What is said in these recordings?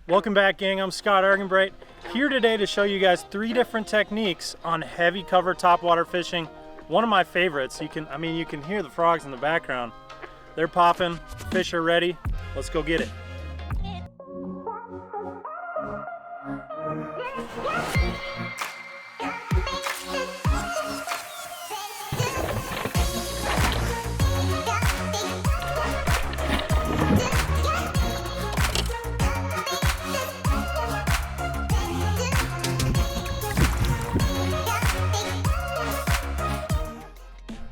Welcome back, gang. I'm Scott Argenbright, here today to show you guys 3 different techniques on heavy cover topwater fishing. One of my favorites. You can hear the frogs in the background. They're popping, fish are ready. Let's go get it.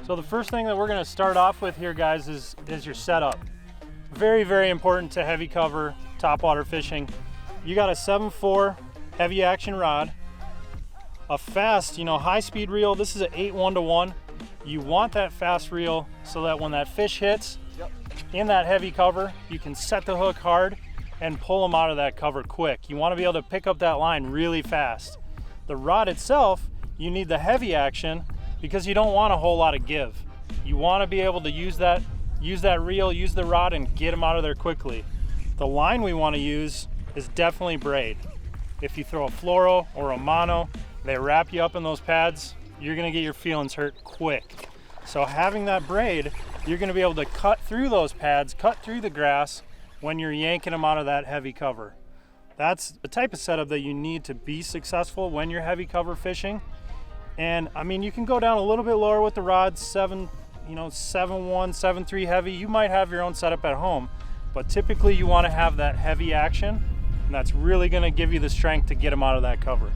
So the first thing that we're going to start off with here, guys, is your setup. Very, very important to heavy cover topwater fishing. You got a 7.4 heavy action rod, a fast, high speed reel. This is an 8 1-to-1. You want that fast reel so that when that fish hits in that heavy cover, you can set the hook hard and pull them out of that cover quick. You want to be able to pick up that line really fast. The rod itself, you need the heavy action because you don't want a whole lot of give. You want to be able to use that reel, use the rod, and get them out of there quickly. The line we want to use is definitely braid. If you throw a fluoro or a mono, they wrap you up in those pads, you're going to get your feelings hurt quick. So having that braid, you're going to be able to cut through those pads, cut through the grass when you're yanking them out of that heavy cover. That's the type of setup that you need to be successful when you're heavy cover fishing. And you can go down a little bit lower with the rod, 7.1, 7.3 heavy. You might have your own setup at home, but typically you want to have that heavy action, and that's really going to give you the strength to get them out of that cover.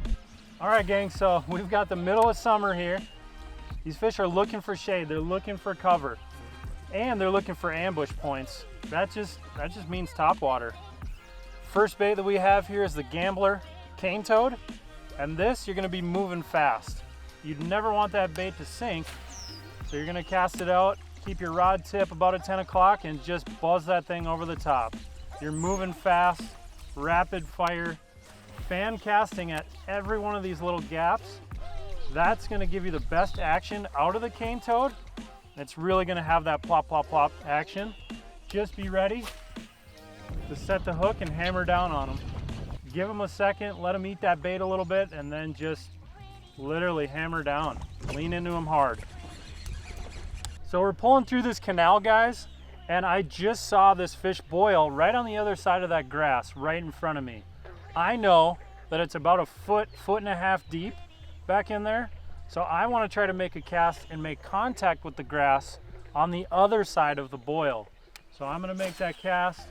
All right, gang, so we've got the middle of summer here. These fish are looking for shade, they're looking for cover, and they're looking for ambush points. That just means topwater. First bait that we have here is the Gambler cane toad, and this you're going to be moving fast. You'd never want that bait to sink, so you're going to cast it out, keep your rod tip about at 10 o'clock, and just buzz that thing over the top. You're moving fast, rapid fire, fan casting at every one of these little gaps. That's going to give you the best action out of the cane toad. It's really going to have that plop, plop, plop action. Just be ready to set the hook and hammer down on them. Give them a second, let them eat that bait a little bit, and then just literally hammer down. Lean into them hard. So we're pulling through this canal, guys, and I just saw this fish boil right on the other side of that grass right in front of me. I know that it's about a foot and a half deep back in there, so I want to try to make a cast and make contact with the grass on the other side of the boil. So I'm going to make that cast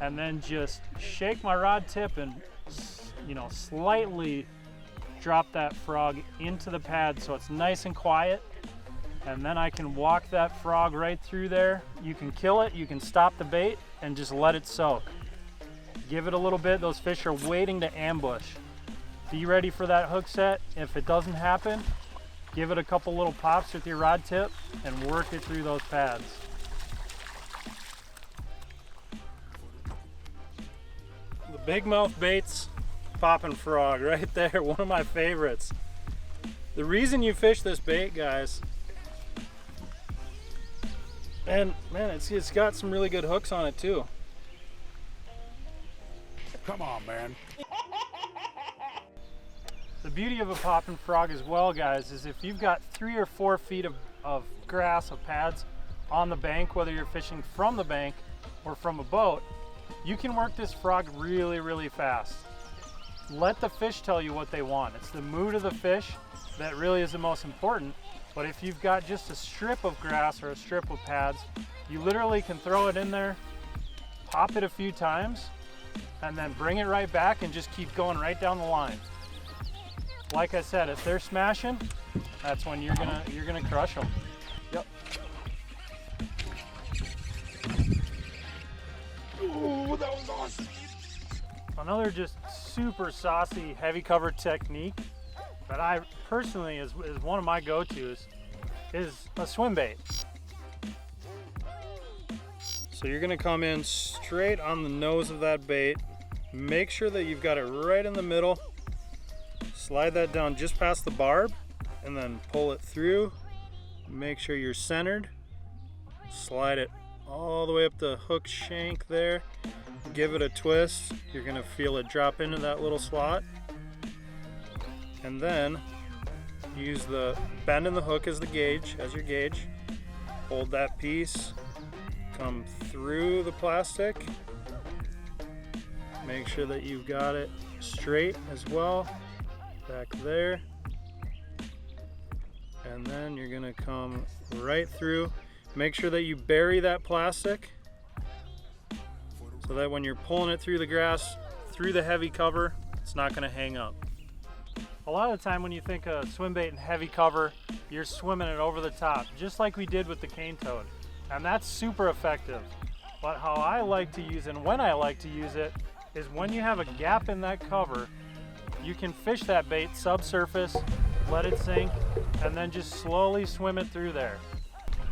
and then just shake my rod tip and slightly drop that frog into the pad so it's nice and quiet, and then I can walk that frog right through there. You can kill it, you can stop the bait, and just let it soak. Give it a little bit. Those fish are waiting to ambush. Be ready for that hook set. If it doesn't happen, give it a couple little pops with your rod tip and work it through those pads. The big mouth baits, popping frog right there, one of my favorites. The reason you fish this bait, guys, and man, it's got some really good hooks on it too. Come on, man. The beauty of a popping frog as well, guys, is if you've got 3 or 4 feet of grass, of pads on the bank, whether you're fishing from the bank or from a boat, you can work this frog really, really fast. Let the fish tell you what they want. It's the mood of the fish that really is the most important. But if you've got just a strip of grass or a strip of pads, you literally can throw it in there, pop it a few times, and then bring it right back and just keep going right down the line. Like I said, if they're smashing, that's when you're gonna crush them. Yep. Ooh, that was awesome. Another just super saucy heavy cover technique that I personally is one of my go-tos is a swim bait. So you're gonna come in straight on the nose of that bait. Make sure that you've got it right in the middle. Slide that down just past the barb and then pull it through. Make sure you're centered. Slide it all the way up the hook shank there. Give it a twist. You're gonna feel it drop into that little slot. And then use the bend in the hook as the gauge, as your gauge. Hold that piece, come through the plastic. Make sure that you've got it straight as well, back there. And then you're gonna come right through. Make sure that you bury that plastic so that when you're pulling it through the grass, through the heavy cover, it's not gonna hang up. A lot of the time when you think of swim bait and heavy cover, you're swimming it over the top, just like we did with the cane toad. And that's super effective. But how I like to use and when I like to use it is when you have a gap in that cover, you can fish that bait subsurface, let it sink, and then just slowly swim it through there.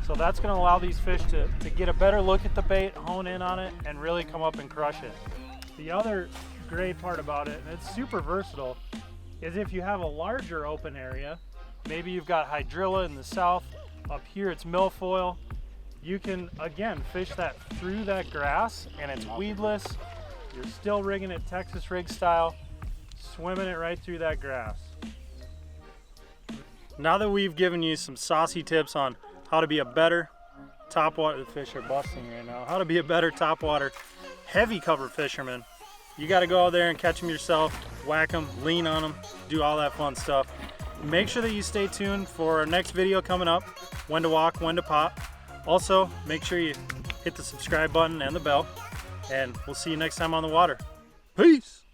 So that's gonna allow these fish to get a better look at the bait, hone in on it, and really come up and crush it. The other great part about it, and it's super versatile, is if you have a larger open area, maybe you've got hydrilla in the south, up here it's milfoil, you can, again, fish that through that grass and it's weedless. You're still rigging it Texas rig style, swimming it right through that grass. Now that we've given you some saucy tips on how to be a better topwater, the fish are busting right now, how to be a better topwater heavy cover fisherman, you got to go out there and catch them yourself, whack them, lean on them, do all that fun stuff. Make sure that you stay tuned for our next video coming up, when to walk, when to pop. Also, make sure you hit the subscribe button and the bell, and we'll see you next time on the water. Peace!